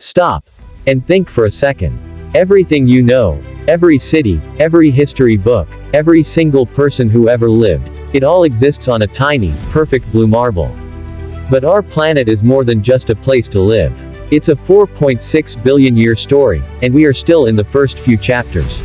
Stop. And think for a second. Everything you know, every city, every history book, every single person who ever lived, it all exists on a tiny, perfect blue marble. But our planet is more than just a place to live. It's a 4.6 billion year story, and we are still in the first few chapters.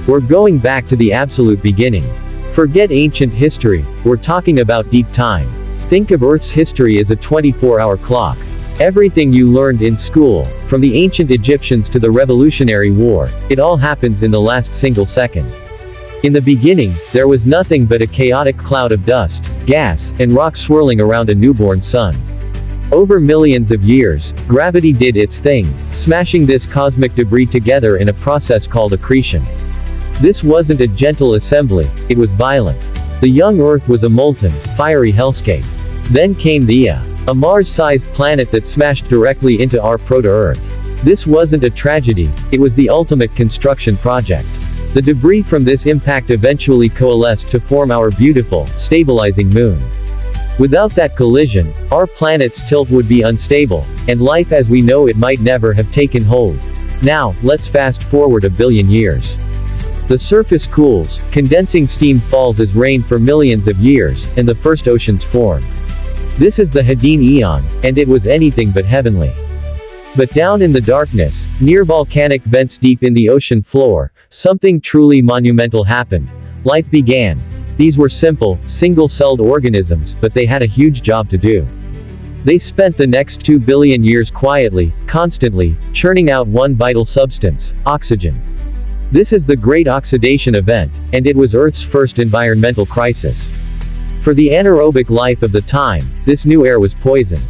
We're going back to the absolute beginning. Forget ancient history, we're talking about deep time. Think of Earth's history as a 24-hour clock. Everything you learned in school, from the ancient Egyptians to the Revolutionary War, it all happens in the last single second. In the beginning, there was nothing but a chaotic cloud of dust, gas, and rock swirling around a newborn sun. Over millions of years, gravity did its thing, smashing this cosmic debris together in a process called accretion. This wasn't a gentle assembly, it was violent. The young Earth was a molten, fiery hellscape. Then came a Mars-sized planet that smashed directly into our proto-Earth. This wasn't a tragedy, it was the ultimate construction project. The debris from this impact eventually coalesced to form our beautiful, stabilizing moon. Without that collision, our planet's tilt would be unstable, and life as we know it might never have taken hold. Now, let's fast forward a billion years. The surface cools, condensing steam falls as rain for millions of years, and the first oceans form. This is the Hadean Eon, and it was anything but heavenly. But down in the darkness, near volcanic vents deep in the ocean floor, something truly monumental happened. Life began. These were simple, single-celled organisms, but they had a huge job to do. They spent the next 2 billion years quietly, constantly, churning out one vital substance, oxygen. This is the Great Oxidation Event, and it was Earth's first environmental crisis. For the anaerobic life of the time, this new air was poison.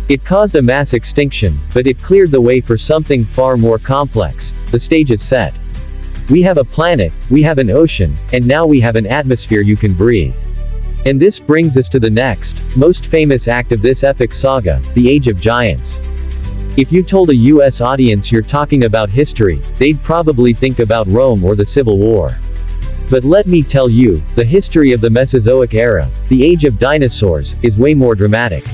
It caused a mass extinction, but it cleared the way for something far more complex. The stage is set. We have a planet, we have an ocean, and now we have an atmosphere you can breathe. And this brings us to the next, most famous act of this epic saga, the Age of Giants. If you told a US audience you're talking about history, they'd probably think about Rome or the Civil War. But let me tell you, the history of the Mesozoic era, the age of dinosaurs, is way more dramatic.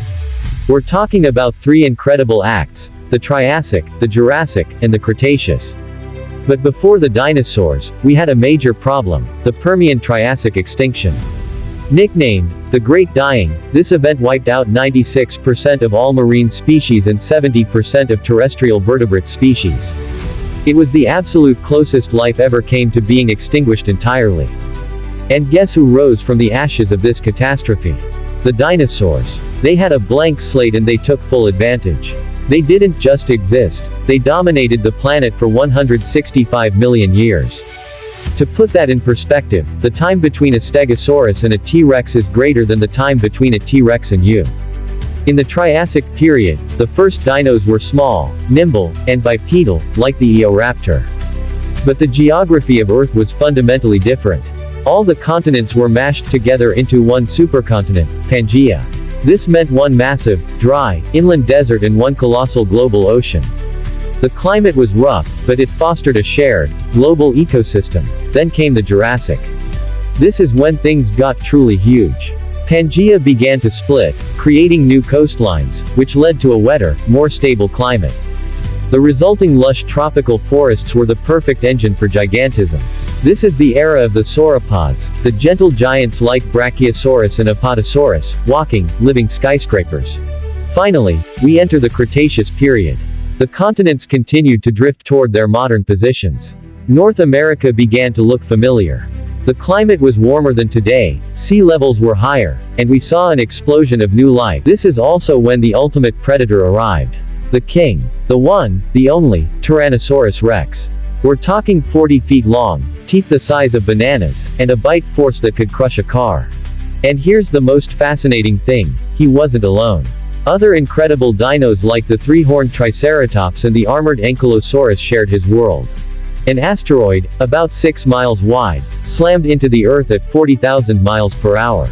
We're talking about 3 incredible acts, the Triassic, the Jurassic, and the Cretaceous. But before the dinosaurs, we had a major problem, the Permian-Triassic extinction. Nicknamed the Great Dying, this event wiped out 96% of all marine species and 70% of terrestrial vertebrate species. It was the absolute closest life ever came to being extinguished entirely. And guess who rose from the ashes of this catastrophe? The dinosaurs. They had a blank slate and they took full advantage. They didn't just exist, they dominated the planet for 165 million years. To put that in perspective, the time between a Stegosaurus and a T-Rex is greater than the time between a T-Rex and you. In the Triassic period, the first dinos were small, nimble, and bipedal, like the Eoraptor. But the geography of Earth was fundamentally different. All the continents were mashed together into one supercontinent, Pangaea. This meant one massive, dry, inland desert and one colossal global ocean. The climate was rough, but it fostered a shared, global ecosystem. Then came the Jurassic. This is when things got truly huge. Pangaea began to split, creating new coastlines, which led to a wetter, more stable climate. The resulting lush tropical forests were the perfect engine for gigantism. This is the era of the sauropods, the gentle giants like Brachiosaurus and Apatosaurus, walking, living skyscrapers. Finally, we enter the Cretaceous period. The continents continued to drift toward their modern positions. North America began to look familiar. The climate was warmer than today, sea levels were higher, and we saw an explosion of new life. This is also when the ultimate predator arrived. The king. The one, the only, Tyrannosaurus rex. We're talking 40 feet long, teeth the size of bananas, and a bite force that could crush a car. And here's the most fascinating thing, he wasn't alone. Other incredible dinos like the 3-horned Triceratops and the armored Ankylosaurus shared his world. An asteroid, about 6 miles wide, slammed into the Earth at 40,000 miles per hour.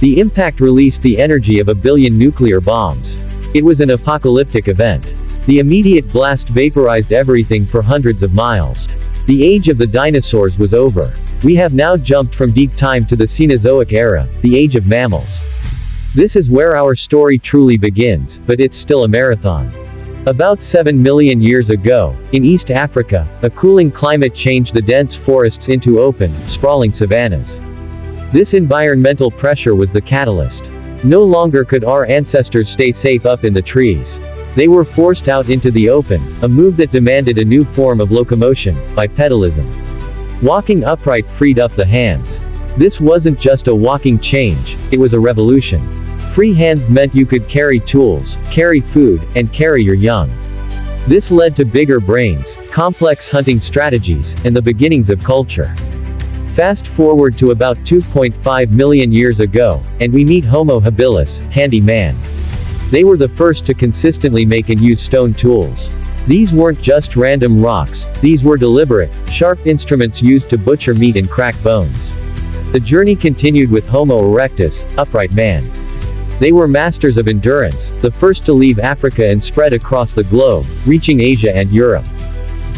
The impact released the energy of a billion nuclear bombs. It was an apocalyptic event. The immediate blast vaporized everything for hundreds of miles. The age of the dinosaurs was over. We have now jumped from deep time to the Cenozoic era, the age of mammals. This is where our story truly begins, but it's still a marathon. About 7 million years ago, in East Africa, a cooling climate changed the dense forests into open, sprawling savannas. This environmental pressure was the catalyst. No longer could our ancestors stay safe up in the trees. They were forced out into the open, a move that demanded a new form of locomotion, bipedalism. Walking upright freed up the hands. This wasn't just a walking change, it was a revolution. Free hands meant you could carry tools, carry food, and carry your young. This led to bigger brains, complex hunting strategies, and the beginnings of culture. Fast forward to about 2.5 million years ago, and we meet Homo habilis, handy man. They were the first to consistently make and use stone tools. These weren't just random rocks, these were deliberate, sharp instruments used to butcher meat and crack bones. The journey continued with Homo erectus, upright man. They were masters of endurance, the first to leave Africa and spread across the globe, reaching Asia and Europe.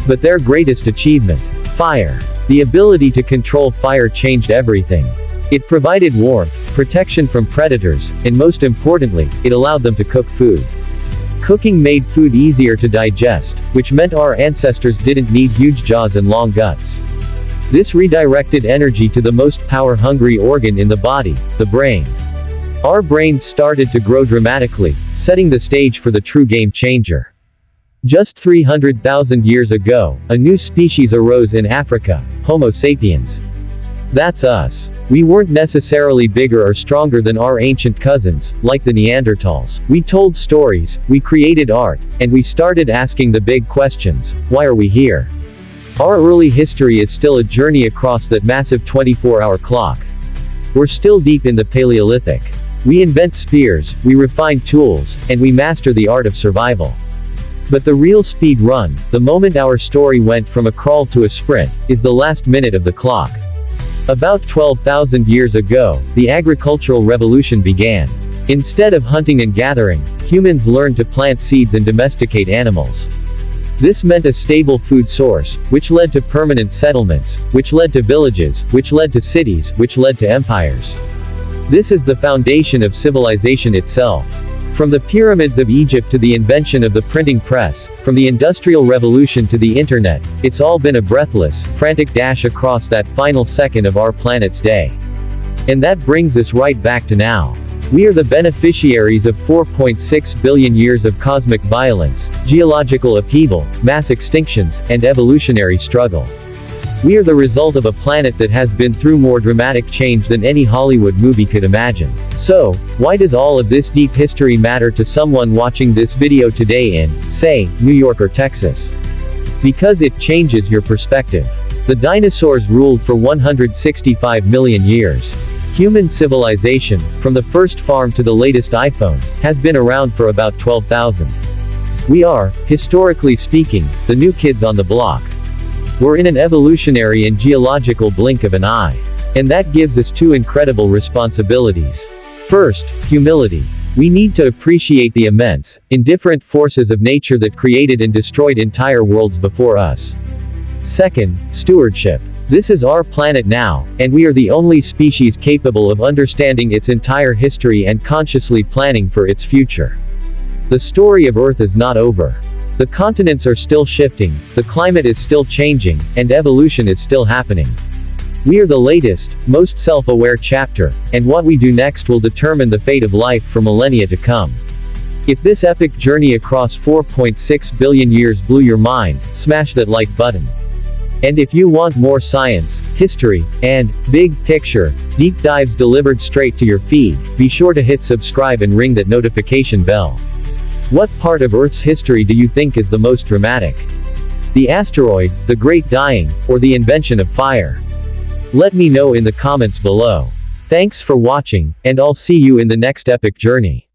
But their greatest achievement, fire. The ability to control fire changed everything. It provided warmth, protection from predators, and most importantly, it allowed them to cook food. Cooking made food easier to digest, which meant our ancestors didn't need huge jaws and long guts. This redirected energy to the most power-hungry organ in the body, the brain. Our brains started to grow dramatically, setting the stage for the true game changer. Just 300,000 years ago, a new species arose in Africa, Homo sapiens. That's us. We weren't necessarily bigger or stronger than our ancient cousins, like the Neanderthals. We told stories, we created art, and we started asking the big questions. Why are we here? Our early history is still a journey across that massive 24-hour clock. We're still deep in the Paleolithic. We invent spears, we refine tools, and we master the art of survival. But the real speed run, the moment our story went from a crawl to a sprint, is the last minute of the clock. About 12,000 years ago, the agricultural revolution began. Instead of hunting and gathering, humans learned to plant seeds and domesticate animals. This meant a stable food source, which led to permanent settlements, which led to villages, which led to cities, which led to empires. This is the foundation of civilization itself. From the pyramids of Egypt to the invention of the printing press, from the Industrial Revolution to the Internet, it's all been a breathless, frantic dash across that final second of our planet's day. And that brings us right back to now. We are the beneficiaries of 4.6 billion years of cosmic violence, geological upheaval, mass extinctions, and evolutionary struggle. We are the result of a planet that has been through more dramatic change than any Hollywood movie could imagine. So, why does all of this deep history matter to someone watching this video today in, say, New York or Texas? Because it changes your perspective. The dinosaurs ruled for 165 million years. Human civilization, from the first farm to the latest iPhone, has been around for about 12,000. We are, historically speaking, the new kids on the block. We're in an evolutionary and geological blink of an eye. And that gives us two incredible responsibilities. First, humility. We need to appreciate the immense, indifferent forces of nature that created and destroyed entire worlds before us. Second, stewardship. This is our planet now, and we are the only species capable of understanding its entire history and consciously planning for its future. The story of Earth is not over. The continents are still shifting, the climate is still changing, and evolution is still happening. We are the latest, most self-aware chapter, and what we do next will determine the fate of life for millennia to come. If this epic journey across 4.6 billion years blew your mind, smash that like button. And if you want more science, history, and big picture, deep dives delivered straight to your feed, be sure to hit subscribe and ring that notification bell. What part of Earth's history do you think is the most dramatic? The asteroid, the Great Dying, or the invention of fire? Let me know in the comments below. Thanks for watching, and I'll see you in the next epic journey.